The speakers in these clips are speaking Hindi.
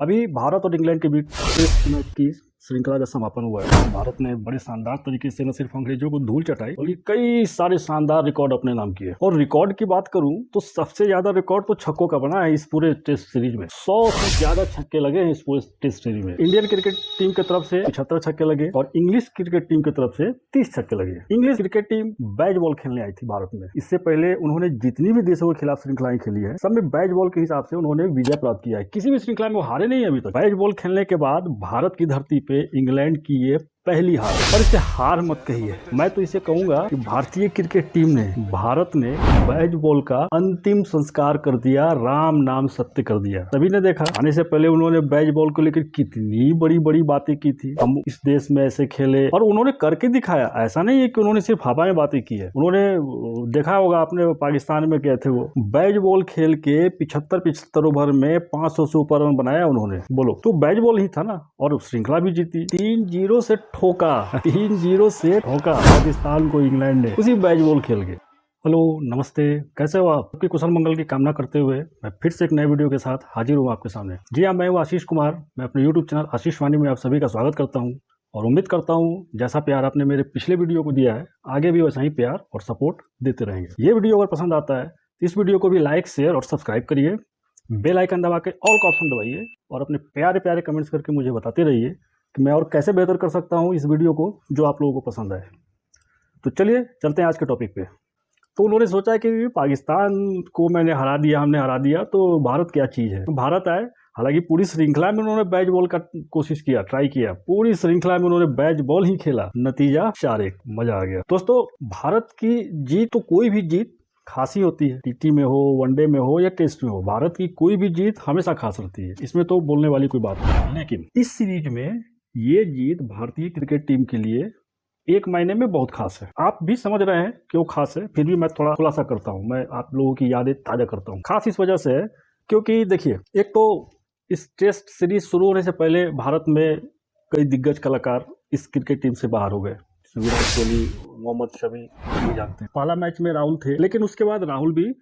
अभी भारत और इंग्लैंड के बीच टेस्ट मैच की श्रृंखला का समापन हुआ है। भारत ने बड़े शानदार तरीके से न सिर्फ अंग्रेजों को धूल चटाई बल्कि कई सारे शानदार रिकॉर्ड अपने नाम किए। और रिकॉर्ड की बात करूं तो सबसे ज्यादा रिकॉर्ड तो छक्कों का बना है इस पूरे टेस्ट सीरीज में। 100 से ज्यादा छक्के लगे हैं इस पूरे टेस्ट सीरीज में। इंडियन क्रिकेट टीम की तरफ से 75 छक्के लगे और इंग्लिश क्रिकेट टीम की तरफ से 30 छक्के लगे। English cricket team bat ball खेलने आई थी भारत में। इससे पहले उन्होंने जितनी भी देशों के खिलाफ श्रृंखलाएं खेली है सब में बैट बॉल के हिसाब से उन्होंने विजय प्राप्त किया है। किसी भी श्रृंखला में वो हारे नहीं अभी तक। बैट बॉल खेलने के बाद भारत की धरती पे इंग्लैंड की ये पहली हार। पर इसे हार मत कहिए, मैं तो इसे कहूंगा कि भारतीय क्रिकेट टीम ने, भारत ने बैट बॉल का अंतिम संस्कार कर दिया, राम नाम सत्य कर दिया। सभी ने देखा आने से पहले उन्होंने बैट बॉल को लेकर कितनी बड़ी बड़ी बातें की थी। हम इस देश में ऐसे खेले और उन्होंने करके दिखाया। ऐसा नहीं है कि उन्होंने सिर्फ हवा में बातें की है। उन्होंने देखा होगा आपने पाकिस्तान में गए थे, वो बैट बॉल खेल के 75 ओवर में 500 से ऊपर रन बनाया उन्होंने। बोलो तो बैट बॉल ही था ना। और श्रृंखला भी जीती, 3-0 से ठोका, 3-0 से ठोका पाकिस्तान को इंग्लैंड ने उसी बैट बॉल खेल के। हेलो नमस्ते, कैसे हो आप? आपकी कुशल मंगल की कामना करते हुए मैं फिर से एक नए वीडियो के साथ हाजिर हूँ आपके सामने। जी हाँ, मैं हूँ आशीष कुमार। मैं अपने यूट्यूब चैनल आशीष वाणी में आप सभी का स्वागत करता हूँ और उम्मीद करता हूँ जैसा प्यार आपने मेरे पिछले वीडियो को दिया है आगे भी वैसा ही प्यार और सपोर्ट देते रहेंगे। ये वीडियो अगर पसंद आता है तो इस वीडियो को भी लाइक, शेयर और सब्सक्राइब करिए। बेल आइकन दबा के ऑल का ऑप्शन दबाइए और अपने प्यारे प्यारे कमेंट्स करके मुझे बताते रहिए कि मैं और कैसे बेहतर कर सकता हूँ इस वीडियो को जो आप लोगों को पसंद आए। तो चलिए चलते हैं आज के टॉपिक पे। तो उन्होंने सोचा कि पाकिस्तान को मैंने हरा दिया, हमने हरा दिया, तो भारत क्या चीज़ है। तो भारत आए, हालांकि पूरी श्रृंखला में उन्होंने बैट बॉल का कोशिश किया, ट्राई किया। पूरी श्रृंखला में उन्होंने बैट बॉल ही खेला, नतीजा 4-1, मजा आ गया। दोस्तों भारत की जीत, तो कोई भी जीत खासी होती है, टी में हो, वनडे में हो या टेस्ट में हो, भारत की कोई भी जीत हमेशा खास रहती है, इसमें तो बोलने वाली कोई बात नहीं। लेकिन इस सीरीज में ये जीत भारतीय क्रिकेट टीम के लिए एक महीने में बहुत खास है। आप भी समझ रहे हैं क्यों खास है, फिर भी मैं थोड़ा खुलासा करता हूं, मैं आप लोगों की यादें ताजा करता हूं। खास इस वजह से है क्योंकि देखिए, एक तो इस टेस्ट सीरीज शुरू होने से पहले भारत में कई दिग्गज कलाकार इस क्रिकेट टीम से बाहर हो गए। विराट कोहली, मोहम्मद शमी नहीं जानते। पहला मैच में राहुल थे, लेकिन उसके बाद राहुल भी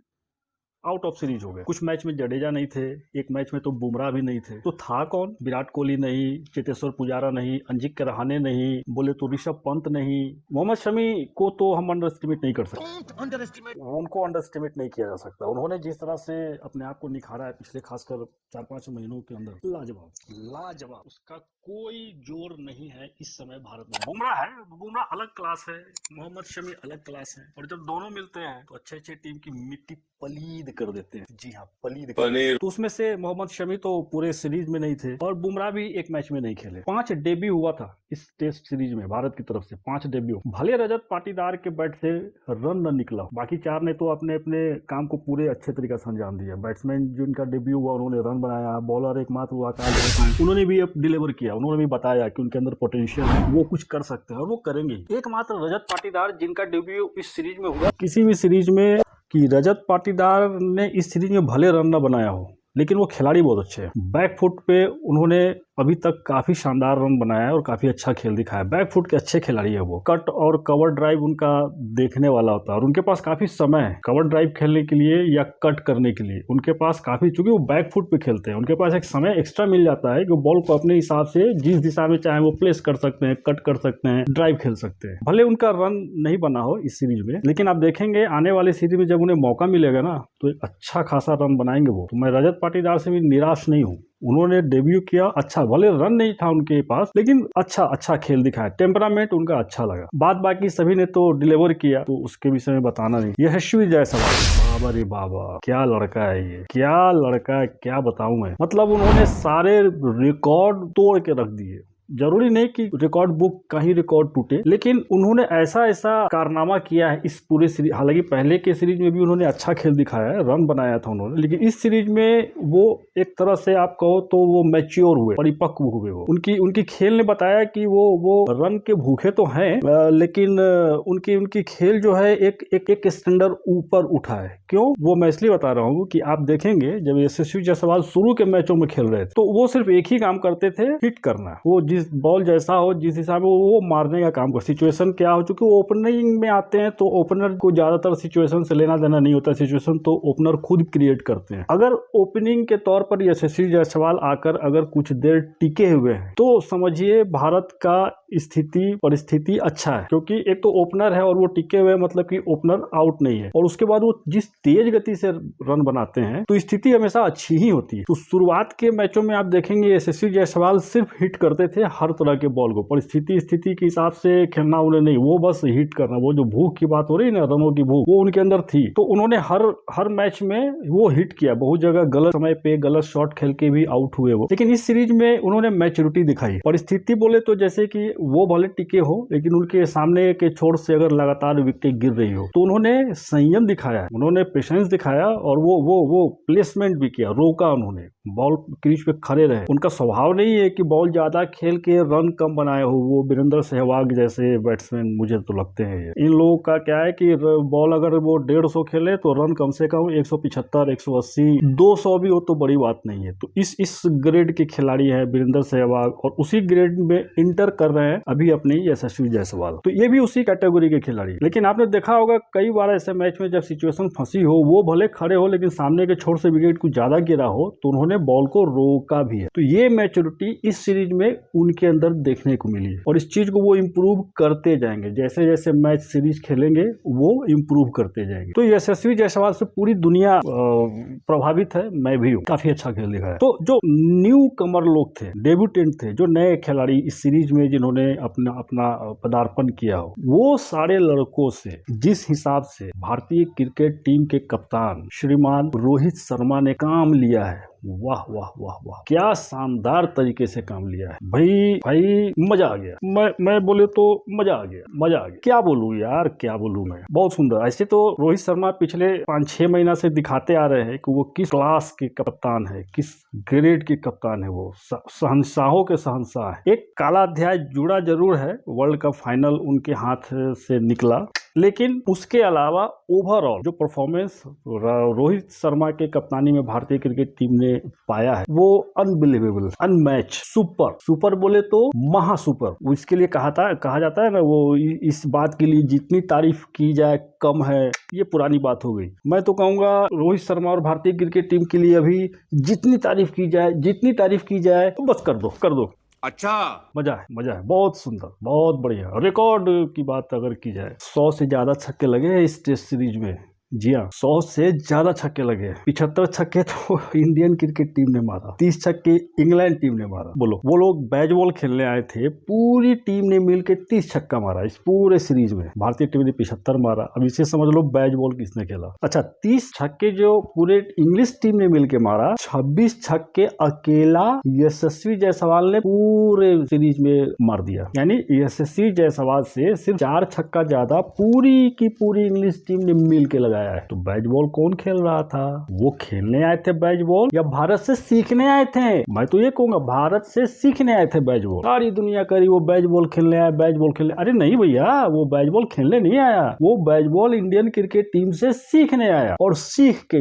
आउट ऑफ सीरीज हो गए। कुछ मैच में जडेजा नहीं थे, एक मैच में तो बुमराह भी नहीं थे। तो था कौन? विराट कोहली नहीं, चेतेश्वर पुजारा नहीं, अजिंक्य रहाणे नहीं, बोले तो ऋषभ पंत नहीं। मोहम्मद शमी को तो हम अंडर एस्टिमेट नहीं कर सकते, उनको अंडर एस्टिमेट नहीं किया जा सकता। उन्होंने जिस तरह से अपने आप को निखारा है पिछले खासकर 4-5 महीनों के अंदर, लाजवाब लाजवाब, उसका कोई जोर नहीं है इस समय भारत में। बुमराह है, बुमराह अलग क्लास है, मोहम्मद शमी अलग क्लास है, और जब दोनों मिलते हैं तो अच्छे अच्छे टीम की मिट्टी पलीद कर देते हैं। जी हाँ, पलीद पनीर। तो उसमें से मोहम्मद शमी तो पूरे सीरीज में नहीं थे और बुमराह भी एक मैच में नहीं खेले। 5 डेब्यू हुआ था इस टेस्ट सीरीज में भारत की तरफ से, 5 डेब्यू। भले रजत पाटीदार के बैट से रन न निकला, बाकी 4 ने तो अपने अपने काम को पूरे अच्छे तरीके से अंजाम दिया। बैट्समैन जिनका डेब्यू हुआ उन्होंने रन बनाया, बॉलर एकमात्र हुआ उन्होंने भी अब डिलीवर किया। उन्होंने भी बताया कि उनके अंदर पोटेंशियल है, वो कुछ कर सकते हैं और वो करेंगे। एकमात्र रजत पाटीदार जिनका डेब्यू इस सीरीज में हुआ, किसी भी सीरीज में, कि रजत पाटीदार ने इस सीरीज में भले रन न बनाया हो लेकिन वो खिलाड़ी बहुत अच्छे हैं। बैक फुट पे उन्होंने अभी तक काफी शानदार रन बनाया है और काफी अच्छा खेल दिखाया। बैक फुट के अच्छे खिलाड़ी है वो। कट और कवर ड्राइव उनका देखने वाला होता है और उनके पास काफी समय है कवर ड्राइव खेलने के लिए या कट करने के लिए। उनके पास काफी, चूंकि वो बैक फुट पे खेलते हैं, उनके पास एक समय एक्स्ट्रा मिल जाता है कि बॉल को अपने हिसाब से जिस दिशा में चाहे वो प्लेस कर सकते हैं, कट कर सकते हैं, ड्राइव खेल सकते हैं। भले उनका रन नहीं बना हो इस सीरीज में, लेकिन आप देखेंगे आने वाले सीरीज में जब उन्हें मौका मिलेगा ना तो एक अच्छा खासा रन बनाएंगे वो। तो मैं रजत पाटीदार से भी निराश नहीं हूँ। उन्होंने डेब्यू किया अच्छा, भले रन नहीं था उनके पास लेकिन अच्छा खेल दिखाया, टेम्परामेंट उनका अच्छा लगा। बात बाकी सभी ने तो डिलीवर किया तो उसके विषय में बताना नहीं। यशस्वी जायसवाल, बाबा रे बाबा, क्या लड़का है ये, क्या लड़का है, क्या बताऊं मैं। मतलब उन्होंने सारे रिकॉर्ड तोड़ के रख दिए। जरूरी नहीं कि रिकॉर्ड बुक का ही रिकॉर्ड टूटे, लेकिन उन्होंने ऐसा कारनामा किया है इस पूरे सीरीज। हालांकि पहले के सीरीज में भी उन्होंने अच्छा खेल दिखाया है, रन बनाया था उन्होंने, लेकिन इस सीरीज में वो एक तरह से आप कहो तो वो मैच्योर हुए, परिपक्व हुए। वो उनकी खेल ने बताया कि वो रन के भूखे तो हैं, लेकिन उनकी खेल जो है एक स्टैंडर्ड ऊपर उठा है। क्यों, वो मैं इसलिए बता रहा हूँ कि आप देखेंगे जब यशस्वी जायसवाल शुरू के मैचों में खेल रहे थे तो वो सिर्फ एक ही काम करते थे, हिट करना। वो जिस बॉल जैसा हो, जिस हिसाब में वो मारने का काम कर। सिचुएशन क्या हो, चूंकि वो ओपनिंग में आते हैं तो ओपनर को ज्यादातर सिचुएशन से लेना देना नहीं होता, सिचुएशन तो ओपनर खुद क्रिएट करते हैं। अगर ओपनिंग के तौर पर यशस्वी जायसवाल आकर अगर कुछ देर टिके हुए हैं तो समझिए भारत का स्थिति परिस्थिति अच्छा है, क्योंकि एक तो ओपनर है और वो टिके हुए, मतलब कि ओपनर आउट नहीं है, और उसके बाद वो जिस तेज गति से रन बनाते हैं तो स्थिति हमेशा अच्छी ही होती है। तो शुरुआत के मैचों में आप देखेंगे यशस्वी जायसवाल सिर्फ हिट करते थे हर तरह के बॉल को, परिस्थिति स्थिति के हिसाब से खेलना उन्हें नहीं, वो बस हिट करना। वो जो भूख की बात हो रही है ना, रनों की भूख, वो उनके अंदर थी। तो उन्होंने हर मैच में वो हिट किया, बहुत जगह गलत समय पे गलत शॉट खेल के भी आउट हुए वो, लेकिन इस सीरीज में उन्होंने मैच्योरिटी दिखाई। परिस्थिति बोले तो जैसे कि वो भले टिके हो, लेकिन उनके सामने के छोर से अगर लगातार विकेट गिर रही हो तो उन्होंने संयम दिखाया, उन्होंने पेशेंस दिखाया, और वो प्लेसमेंट भी किया, रोका उन्होंने, बॉल क्रीज पे खड़े रहे। उनका स्वभाव नहीं है कि बॉल ज्यादा खेल के रन कम बनाए हो, वो वीरेंद्र सहवाग जैसे बैट्समैन मुझे तो लगते हैं। इन लोगों का क्या है कि बॉल अगर वो 150 खेले तो रन कम से कम 175, 180, 200 भी हो तो बड़ी बात नहीं है। तो इस ग्रेड के खिलाड़ी है वीरेंद्र सहवाग, और उसी ग्रेड में इंटर कर रहे हैं अभी अपनी यशस्वी जायसवाल, तो ये भी उसी कैटेगरी के खिलाड़ी। लेकिन आपने देखा होगा कई बार ऐसे मैच में जब सिचुएशन फंसी हो, वो भले खड़े हो लेकिन सामने के छोर से विकेट कुछ ज्यादा गिरा हो तो उन्होंने बॉल को रोका भी है। तो ये मैच्योरिटी इस सीरीज में उनके अंदर देखने को मिली है, और इस चीज को वो इम्प्रूव करते जाएंगे, जैसे जैसे मैच सीरीज खेलेंगे वो इम्प्रूव करते जाएंगे। तो यशस्वी जायसवाल से पूरी दुनिया प्रभावित है, मैं भी हूँ, काफी अच्छा खेल दिखाया है। तो जो न्यू कमर लोग थे, डेब्यूटेंट थे, जो नए खिलाड़ी इस सीरीज में जिन्होंने अपना पदार्पण किया हो, वो सारे लड़कों से जिस हिसाब से भारतीय क्रिकेट टीम के कप्तान श्रीमान रोहित शर्मा ने काम लिया है, वाह वाह वाह वाह, क्या शानदार तरीके से काम लिया है भाई मजा आ गया। मैं बोले तो मजा आ गया। क्या बोलूं यार, क्या बोलूं मैं, बहुत सुंदर। ऐसे तो रोहित शर्मा पिछले 5-6 महीना से दिखाते आ रहे हैं कि वो किस क्लास के कप्तान है, किस ग्रेड के कप्तान है, वो शहंशाहों के शहंशाह है। एक काला अध्याय जुड़ा जरूर है, वर्ल्ड कप फाइनल उनके हाथ से निकला, लेकिन उसके अलावा ओवरऑल जो परफॉर्मेंस रोहित शर्मा के कप्तानी में भारतीय क्रिकेट टीम ने पाया है वो अनबिलीवेबल, अनमैच, सुपर बोले तो महा सुपर। वो इसके लिए कहा जाता है ना, वो इस बात के लिए जितनी तारीफ की जाए कम है, ये पुरानी बात हो गई। मैं तो कहूंगा रोहित शर्मा और भारतीय क्रिकेट टीम के लिए अभी जितनी तारीफ की जाए तो बस कर दो। अच्छा, मजा है, बहुत सुंदर, बहुत बढ़िया। रिकॉर्ड की बात अगर की जाए, 100 से ज्यादा छक्के लगे हैं इस टेस्ट सीरीज में। जी हाँ, 100 से ज्यादा छक्के लगे। 75 छक्के तो इंडियन क्रिकेट टीम ने मारा, 30 छक्के इंग्लैंड टीम ने मारा। बोलो, वो लोग बैट बॉल खेलने आए थे, पूरी टीम ने मिलकर 30 छक्का मारा इस पूरे सीरीज में। भारतीय टीम ने 75 मारा। अब इसे समझ लो बैट बॉल किसने खेला। अच्छा, 30 छक्के जो पूरे इंग्लिश टीम ने मिलकर मारा, 26 छक्के अकेला यशस्वी जायसवाल ने पूरे सीरीज में मार दिया। यानी यशस्वी जायसवाल से सिर्फ 4 छक्का ज्यादा पूरी की पूरी इंग्लिश टीम ने मिलकर लगाया है। तो बैट बॉल कौन खेल रहा था? वो खेलने आए थे बैट बॉल या भारत से सीखने आए थे? मैं तो ये कहूंगा भारत से सीखने आए थे बैट बॉल। सारी दुनिया करी वो बैट बॉल खेलने आया, बैट बॉल खेलने। अरे नहीं भैया, वो बैट बॉल खेलने नहीं आया, वो bat ball Indian cricket team से सीखने आया और सीख के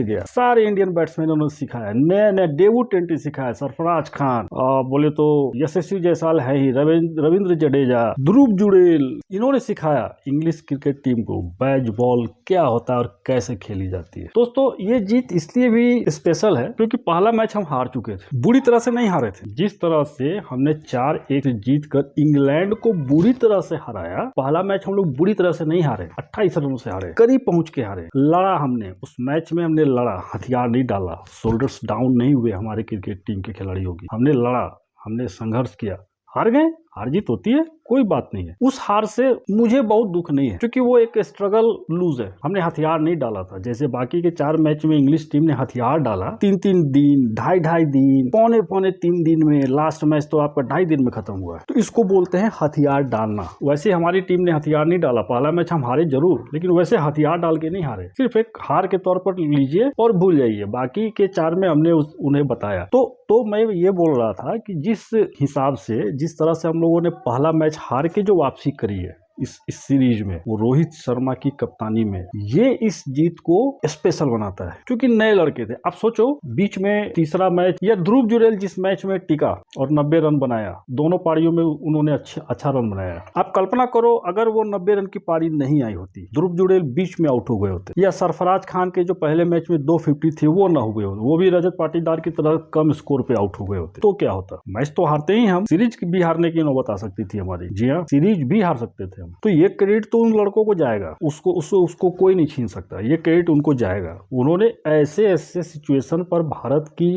गया। सारे इंडियन बैट्समैनों ने सिखाया, नए डेब्यूटेंट सिखाया। सरफराज खान, बोले तो यशस्वी जायसवाल है ही, रविंद्र जडेजा, ध्रुव जुड़ेल, इन्होंने सिखाया इंग्लिश क्रिकेट टीम को बैट बॉल क्या होता है और कैसे खेली जाती है। दोस्तों, ये जीत इसलिए भी स्पेशल है क्योंकि पहला मैच हम हार चुके थे, बुरी तरह से नहीं हारे थे। जिस तरह से हमने 4-1 जीतकर इंग्लैंड को बुरी तरह से हराया, पहला मैच हम लोग बुरी तरह से नहीं हारे, 28 रनों से हारे, करीब पहुंच के हारे। लड़ा हमने, उस मैच में हमने लड़ा, हथियार नहीं डाला, शोल्डर्स डाउन नहीं हुए हमारे क्रिकेट टीम के खिलाड़ियों की। हमने लड़ा, हमने संघर्ष किया, हार गए। हार जीत होती है, कोई बात नहीं है। उस हार से मुझे बहुत दुख नहीं है क्योंकि वो एक स्ट्रगल लूज है। हमने हथियार नहीं डाला था, जैसे बाकी के 4 मैच में इंग्लिश टीम ने हथियार डाला, 3-3 दिन, 2.5 दिन, पौने 3 दिन में। लास्ट मैच तो आपका 2.5 दिन में खत्म हुआ है। तो इसको बोलते हैं हथियार डालना। वैसे हमारी टीम ने हथियार नहीं डाला। पहला मैच हम हारे जरूर, लेकिन वैसे हथियार डाल के नहीं हारे, सिर्फ एक हार के तौर पर लीजिए और भूल जाइए। बाकी के 4 में हमने उन्हें बताया। तो मैं ये बोल रहा था कि जिस हिसाब से, जिस तरह से हम लोगों ने पहला मैच हार के जो वापसी करी है, इस सीरीज में, वो रोहित शर्मा की कप्तानी में, ये इस जीत को स्पेशल बनाता है क्योंकि नए लड़के थे। आप सोचो, बीच में तीसरा मैच या ध्रुव जुरेल जिस मैच में टिका और 90 रन बनाया, दोनों पारियों में उन्होंने अच्छा रन बनाया। आप कल्पना करो अगर वो 90 रन की पारी नहीं आई होती, ध्रुव जुरेल बीच में आउट हो गए होते, या सरफराज खान के जो पहले मैच में 250 थे वो ना हुए होते, वो भी रजत पाटीदार की तरह कम स्कोर पे आउट हो गए होते, तो क्या होता? मैच तो हारते ही हम, सीरीज भी हारने की नौबत आ सकती थी हमारी। जी हाँ, सीरीज भी हार सकते थे हम। तो ये क्रेडिट तो उन लड़कों को जाएगा, उसको कोई नहीं छीन सकता, ये क्रेडिट उनको जाएगा। उन्होंने ऐसे सिचुएशन पर भारत की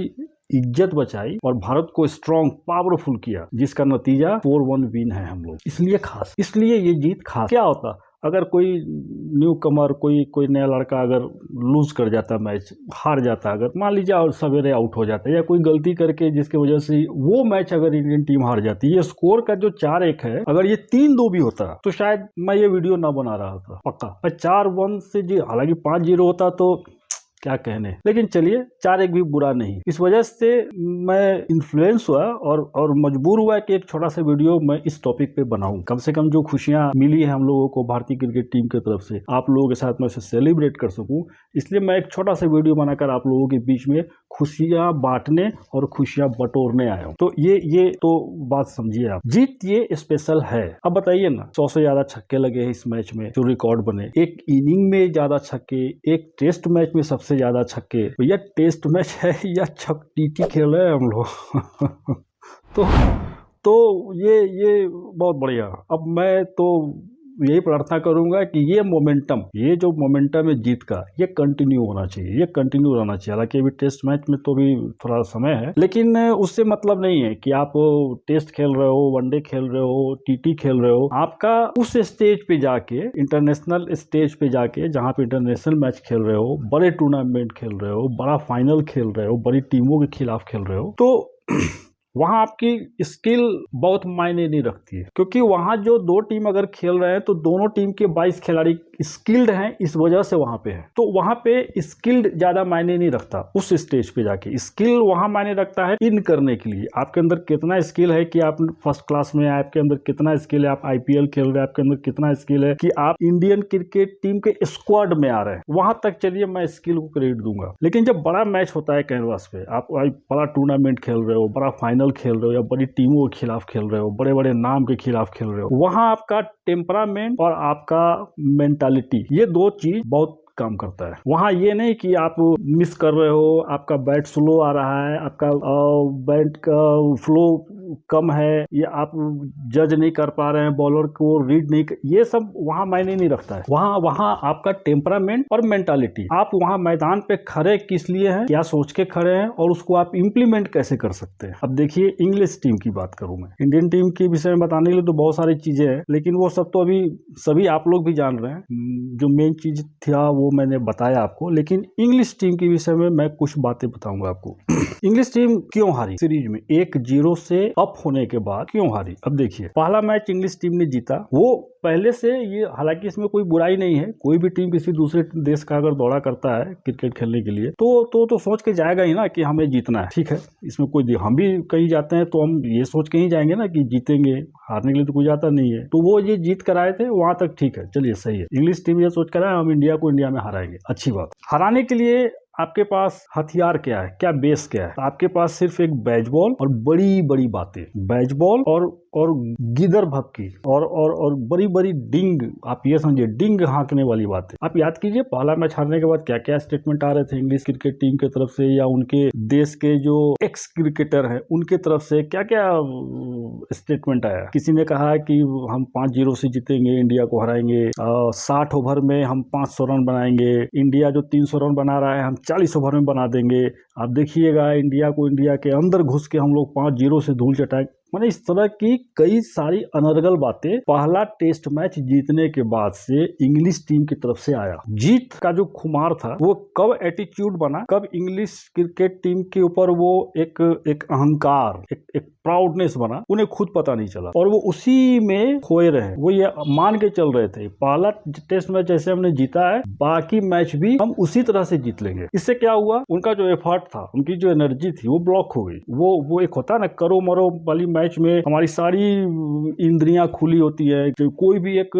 इज्जत बचाई और भारत को स्ट्रॉन्ग पावरफुल किया, जिसका नतीजा 4-1 विन है हम लोग। इसलिए खास, इसलिए ये जीत खास। क्या होता अगर कोई न्यू कमर, कोई नया लड़का अगर लूज कर जाता, मैच हार जाता, अगर मान लीजिए और सवेरे आउट हो जाता, या कोई गलती करके जिसकी वजह से वो मैच अगर इंडियन टीम हार जाती, ये स्कोर का जो 4-1 है, अगर ये 3-2 भी होता तो शायद मैं ये वीडियो ना बना रहा था पक्का। 4-1 से जी, हालांकि 5-0 होता तो क्या कहने, लेकिन चलिए 4-1 भी बुरा नहीं। इस वजह से मैं इन्फ्लुएंस हुआ और मजबूर हुआ कि एक छोटा सा वीडियो मैं इस टॉपिक पे बनाऊं। कम से कम जो खुशियां मिली है हम लोगों को भारतीय क्रिकेट टीम की तरफ से, आप लोगों के साथ मैं उसे सेलिब्रेट कर सकूं, इसलिए मैं एक छोटा सा वीडियो बनाकर आप लोगों के बीच में खुशियां बांटने और खुशियां बटोरने आया हूं। तो ये तो बात समझिए आप, जीत ये स्पेशल है। अब बताइए ना, 100 से ज्यादा छक्के लगे इस मैच में, जो रिकॉर्ड बने, एक इनिंग में ज्यादा छक्के, एक टेस्ट मैच में सबसे ज्यादा छक्के। भैया टेस्ट मैच है या टी खेल रहे हैं हम लोग तो ये बहुत बढ़िया। अब मैं तो यही प्रार्थना करूंगा कि ये जो मोमेंटम है जीत का, ये कंटिन्यू होना चाहिए, ये कंटिन्यू रहना चाहिए। हालांकि अभी टेस्ट मैच में तो भी थोड़ा समय है, लेकिन उससे मतलब नहीं है कि आप टेस्ट खेल रहे हो, वनडे खेल रहे हो, टी खेल रहे हो। आपका उस स्टेज पे जाके, इंटरनेशनल स्टेज पे जाके, जहाँ पे इंटरनेशनल मैच खेल रहे हो, बड़े टूर्नामेंट खेल रहे हो, बड़ा फाइनल खेल रहे हो, बड़ी टीमों के खिलाफ खेल रहे हो, तो वहां आपकी स्किल बहुत मायने नहीं रखती है, क्योंकि वहां जो दो टीम अगर खेल रहे हैं तो दोनों टीम के 22 खिलाड़ी स्किल्ड हैं, इस वजह से वहां पे है। तो वहां पे स्किल्ड ज्यादा मायने नहीं रखता। उस स्टेज पे जाके स्किल वहां मायने रखता है इन करने के लिए, आपके अंदर कितना स्किल है कि आप फर्स्ट क्लास में, आपके अंदर कितना स्किल है, आप IPL खेल रहे हैं, आपके अंदर कितना स्किल है कि आप इंडियन क्रिकेट टीम के स्क्वाड में आ रहे हैं। वहां तक चलिए मैं स्किल को क्रेडिट दूंगा, लेकिन जब बड़ा मैच होता है कैनवास पे, आप बड़ा टूर्नामेंट खेल रहे हो, बड़ा फाइनल खेल रहे हो, या बड़ी टीमों के खिलाफ खेल रहे हो, बड़े बड़े नाम के खिलाफ खेल रहे हो, वहां आपका टेम्परामेंट और आपका मेंटालिटी, ये दो चीज बहुत काम करता है। वहां ये नहीं कि आप मिस कर रहे हो, आपका बैट स्लो आ रहा है, आपका बैट का फ्लो कम है, या आप जज नहीं कर पा रहे हैं, बॉलर को रीड नहीं ये सब वहां मायने नहीं रखता है। वहां आपका टेम्परामेंट और मेंटालिटी, आप वहां मैदान पे खड़े किस लिए हैं, क्या सोच के खड़े हैं, और उसको आप इंप्लीमेंट कैसे कर सकते हैं। अब देखिए, इंग्लिश टीम की बात करूं मैं, इंडियन टीम के विषय में बताने के लिए तो बहुत सारी चीजें हैं, लेकिन वो सब तो अभी सभी आप लोग भी जान रहे हैं। जो मेन चीज था वो मैंने बताया आपको, लेकिन इंग्लिश टीम के विषय में मैं कुछ बातें बताऊंगा आपको। इंग्लिश टीम क्यों हारी सीरीज में, 1-0 से अप होने के बाद क्यों हारी। अब देखिए, पहला मैच इंग्लिश टीम ने जीता, वो पहले से ये, हालांकि इसमें कोई बुराई नहीं है, कोई भी टीम किसी दूसरे देश का अगर दौरा करता है क्रिकेट खेलने के लिए तो सोच के जाएगा ही ना कि हमें जीतना है। ठीक है, इसमें कोई, हम भी कहीं जाते हैं तो हम ये सोच के ही जाएंगे ना कि जीतेंगे, हारने के लिए तो कोई जाता नहीं है। तो वो ये जीत कर आए थे, वहां तक ठीक है, चलिए सही है। इंग्लिश टीम ये सोच कर आए हम इंडिया को इंडिया में हराएंगे, अच्छी बात। हराने के लिए आपके पास हथियार क्या है, क्या बेस क्या है? आपके पास सिर्फ एक बैज बॉल और बड़ी बड़ी बातें, बैज बॉल और गिदर भक्की और बड़ी बड़ी डिंग, आप ये समझिए डिंग हाँकने वाली बातें। आप याद कीजिए, पहला मैच हारने के बाद क्या क्या स्टेटमेंट आ रहे थे इंग्लिश क्रिकेट टीम की तरफ से, या उनके देश के जो एक्स क्रिकेटर हैं उनके तरफ से क्या क्या स्टेटमेंट आया। किसी ने कहा कि हम 5-0 से जीतेंगे, इंडिया को हराएंगे, 60 ओवर में हम 500 रन बनाएंगे, इंडिया जो 300 रन बना रहा है हम 40 ओवर में बना देंगे। आप देखिएगा, इंडिया को इंडिया के अंदर घुस के हम लोग 5-0 से धूल चटाएंगे। मैंने इस तरह की कई सारी अनर्गल बातें पहला टेस्ट मैच जीतने के बाद से इंग्लिश टीम की तरफ से आया। जीत का जो खुमार था वो कब एटीट्यूड बना, कब इंग्लिश क्रिकेट टीम के ऊपर वो एक अहंकार, एक प्राउडनेस बना, उन्हें खुद पता नहीं चला, और वो उसी में खोए रहे। वो ये मान के चल रहे थे, पहला टेस्ट मैच जैसे हमने जीता है, बाकी मैच भी हम उसी तरह से जीत लेंगे। इससे क्या हुआ, उनका जो एफर्ट था, उनकी जो एनर्जी थी वो ब्लॉक हो गई। वो एक होता है ना, करो मरो वाली मैच में हमारी सारी इंद्रियां खुली होती है कि कोई भी एक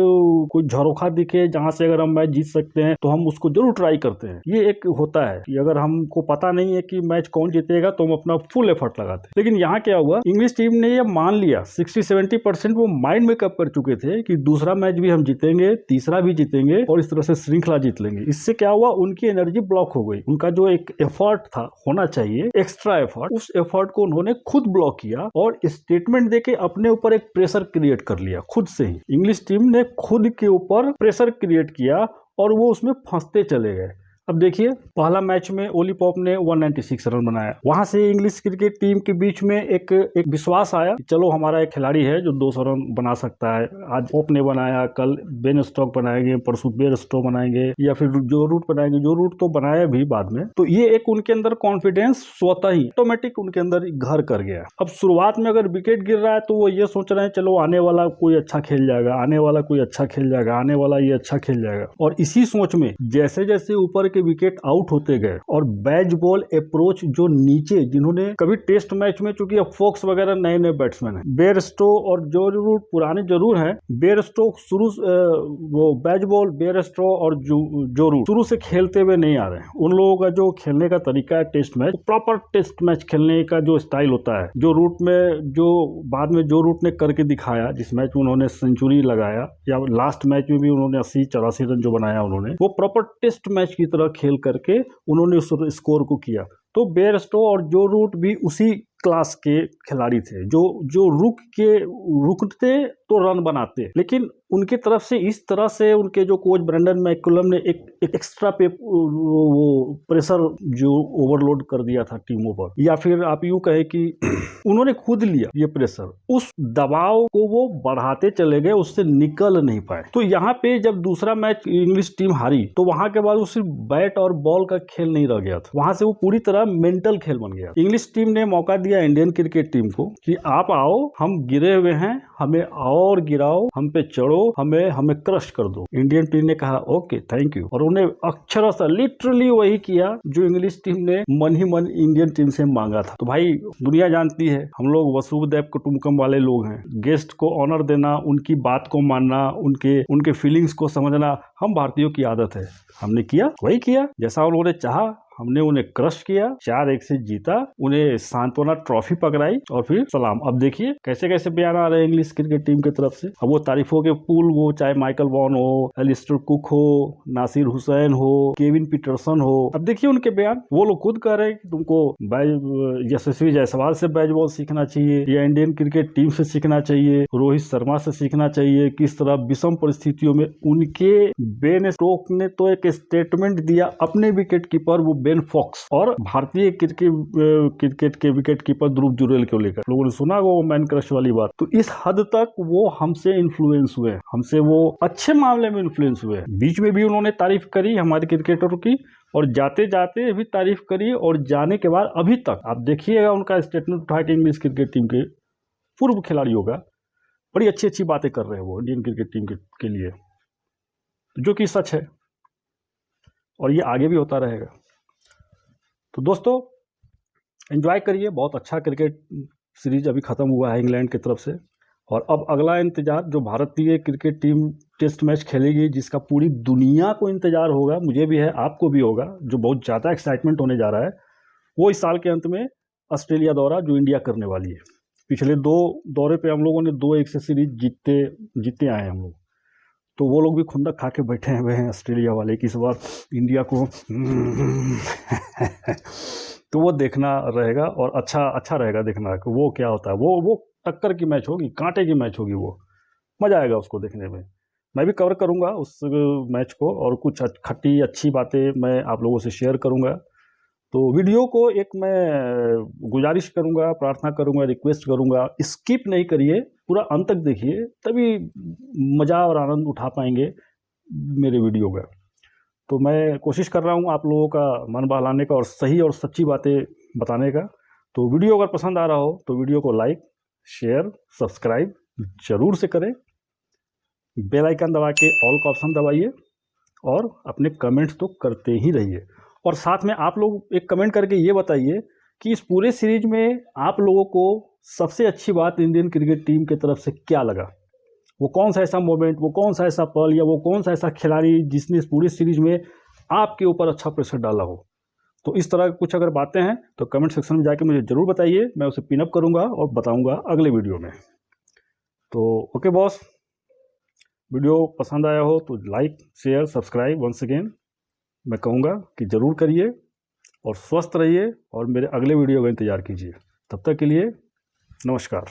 कोई झरोखा दिखे जहां से अगर हम मैच जीत सकते हैं तो हम उसको जरूर ट्राई करते हैं। ये एक होता है कि अगर हमको पता नहीं है कि मैच कौन जीतेगा तो हम अपना फुल एफर्ट लगाते हैं। लेकिन यहाँ क्या हुआ, इंग्लिश टीम ने ये मान लिया 60-70% वो माइंड मेकअप कर चुके थे कि दूसरा मैच भी हम जीतेंगे, तीसरा भी जीतेंगे और इस तरह से श्रृंखला जीत लेंगे। इससे क्या हुआ, उनकी एनर्जी ब्लॉक हो गई। उनका जो एक एफर्ट था होना चाहिए, एक्स्ट्रा एफर्ट, उस एफर्ट को उन्होंने खुद ब्लॉक किया और स्टेटमेंट देके अपने ऊपर एक प्रेशर क्रिएट कर लिया खुद से ही। इंग्लिश टीम ने खुद के ऊपर प्रेशर क्रिएट किया और वो उसमें फंसते चले गए। अब देखिए, पहला मैच में ओली पॉप ने 196 रन बनाया। वहां से इंग्लिश क्रिकेट टीम के बीच में एक विश्वास आया कि चलो हमारा एक खिलाड़ी है जो 200 रन बना सकता है। आज पॉप ने बनाया, कल बेन स्टोक्स बनाएंगे, परसों बेन स्टोक्स बनाएंगे या फिर जो रूट बनाएंगे। जो रूट तो बनाया भी बाद में। तो ये एक उनके अंदर कॉन्फिडेंस स्वतः ही ऑटोमेटिक उनके अंदर घर कर गया। अब शुरुआत में अगर विकेट गिर रहा है तो वो ये सोच रहे हैं चलो आने वाला कोई अच्छा खेल जाएगा, आने वाला कोई अच्छा खेल जाएगा, आने वाला ये अच्छा खेल जाएगा। और इसी सोच में जैसे जैसे ऊपर के विकेट आउट होते गए और बैच बॉल अप्रोच जो नीचे, जिन्होंने कभी टेस्ट मैच में, चूंकि अब फोक्स वगैरह नए नए बैट्समैन हैं, बेयरस्टो और जो रूट पुराने जरूर हैं। बेयरस्टो शुरू वो बैच बॉल, बेयरस्टो और जो रूट शुरू से खेलते हुए नहीं आ रहे हैं। उन लोगों का जो खेलने का तरीका है test match, proper test match खेलने का जो स्टाइल होता है, जो रूट में, जो बाद में जो रूट ने करके दिखाया, जिस मैच में उन्होंने सेंचुरी लगाया या लास्ट मैच में भी उन्होंने 80-84 रन जो बनाया उन्होंने, वो प्रॉपर टेस्ट मैच की तरह खेल करके उन्होंने उस स्कोर को किया। तो बेयरस्टो और जो रूट भी उसी क्लास के खिलाड़ी थे, जो रुकते तो रन बनाते। लेकिन उनके तरफ से इस तरह से उनके जो कोच ब्रेंडन मैकुलम ने एक एक्स्ट्रा वो प्रेशर जो ओवरलोड कर दिया था टीमों पर, या फिर आप यूं कहे कि उन्होंने खुद लिया ये प्रेशर, उस दबाव को वो बढ़ाते चले गए, उससे निकल नहीं पाए। तो यहाँ पे जब दूसरा मैच इंग्लिश टीम हारी तो वहां के बाद वो सिर्फ बैट और बॉल का खेल नहीं रह गया था, वहां से वो पूरी तरह मेंटल खेल बन गया। इंग्लिश टीम ने मौका दिया इंडियन क्रिकेट टीम को कि आप आओ, हम गिरे हुए हैं, हमें और गिराओ, हम पे चढ़ो, हमें क्रश कर दो। इंडियन टीम ने कहा ओके थैंक यू, और उन्हें अक्षरशः लिटरली वही किया जो इंग्लिश टीम ने मन ही मन इंडियन टीम से मांगा था। तो भाई दुनिया जानती है हम लोग वसुधैव कुटुंबकम वाले लोग हैं। गेस्ट को ऑनर देना, उनकी बात को मानना, उनके फीलिंग्स को समझना हम भारतीयों की आदत है। हमने किया वही किया जैसा उन्होंने चाहा, हमने उन्हें क्रश किया, 4-1 से जीता, उन्हें सांत्वना ट्रॉफी पकड़ाई और फिर सलाम। अब देखिए कैसे कैसे बयान आ रहे हैं इंग्लिश क्रिकेट टीम की तरफ से। अब वो तारीफों के पुल, वो चाहे माइकल वॉन हो, एलिस्टर कुक हो, नासिर हुसैन हो, केविन पीटरसन हो, अब देखिए उनके बयान। वो लोग खुद कह रहे हैं कि तुमको यशस्वी जायसवाल से बैट बॉल सीखना चाहिए या इंडियन क्रिकेट टीम से सीखना चाहिए, रोहित शर्मा से सीखना चाहिए, किस तरह विषम परिस्थितियों में उनके बेन स्टोक्स ने तो एक स्टेटमेंट दिया अपने विकेट कीपर वो बेन फॉक्स और भारतीय क्रिकेट के विकेट कीपर ध्रुव जुरेल को लेकर। लोगों ने सुना वो मैन क्रश वाली बात। तो इस हद तक वो हमसे इन्फ्लुएंस हुए, हमसे वो अच्छे मामले में इन्फ्लुएंस हुए। बीच में भी उन्होंने तारीफ करी हमारे क्रिकेटरों की और जाते जाते भी तारीफ करी, और जाने के बाद अभी तक आप देखिएगा उनका स्टेटमेंट उठा के इंग्लिश क्रिकेट टीम के पूर्व खिलाड़ियों का, बड़ी अच्छी अच्छी बातें कर रहे हैं वो इंडियन क्रिकेट टीम के लिए, जो कि सच है और ये आगे भी होता रहेगा। तो दोस्तों एंजॉय करिए, बहुत अच्छा क्रिकेट सीरीज अभी ख़त्म हुआ है इंग्लैंड की तरफ से, और अब अगला इंतजार जो भारतीय क्रिकेट टीम टेस्ट मैच खेलेगी, जिसका पूरी दुनिया को इंतजार होगा, मुझे भी है, आपको भी होगा, जो बहुत ज़्यादा एक्साइटमेंट होने जा रहा है, वो इस साल के अंत में ऑस्ट्रेलिया दौरा जो इंडिया करने वाली है। पिछले 2 दौरे पे हम लोगों ने 2-1 से सीरीज जीतते आए हैं हम लोग। तो वो लोग भी खुंदक खा के बैठे हुए हैं ऑस्ट्रेलिया वाले कि इस बार इंडिया को तो वो देखना रहेगा और अच्छा रहेगा देखना कि वो क्या होता है। वो टक्कर की मैच होगी, कांटे की मैच होगी, वो मज़ा आएगा उसको देखने में। मैं भी कवर करूँगा उस मैच को और कुछ खट्टी अच्छी बातें मैं आप लोगों से शेयर करूँगा। तो वीडियो को एक मैं गुजारिश करूँगा, प्रार्थना करूँगा, रिक्वेस्ट करूँगा, स्किप नहीं करिए, पूरा अंत तक देखिए, तभी मज़ा और आनंद उठा पाएंगे मेरे वीडियो का। तो मैं कोशिश कर रहा हूँ आप लोगों का मन बहलाने का और सही और सच्ची बातें बताने का। तो वीडियो अगर पसंद आ रहा हो तो वीडियो को लाइक, शेयर, सब्सक्राइब जरूर से करें, बेल आइकन दबा के ऑल का ऑप्शन दबाइए और अपने कमेंट्स तो करते ही रहिए। और साथ में आप लोग एक कमेंट करके ये बताइए कि इस पूरे सीरीज में आप लोगों को सबसे अच्छी बात इंडियन क्रिकेट टीम की तरफ से क्या लगा, वो कौन सा ऐसा मोमेंट, वो कौन सा ऐसा पल, या वो कौन सा ऐसा खिलाड़ी जिसने इस पूरी सीरीज में आपके ऊपर अच्छा प्रेशर डाला हो। तो इस तरह कुछ अगर बातें हैं तो कमेंट सेक्शन में जाके मुझे ज़रूर बताइए, मैं उसे पिन अप करूँगा और बताऊँगा अगले वीडियो में। तो ओके बॉस, वीडियो पसंद आया हो तो like share subscribe once again मैं कहूँगा कि ज़रूर करिए, और स्वस्थ रहिए और मेरे अगले वीडियो का इंतज़ार कीजिए। तब तक के लिए नमस्कार।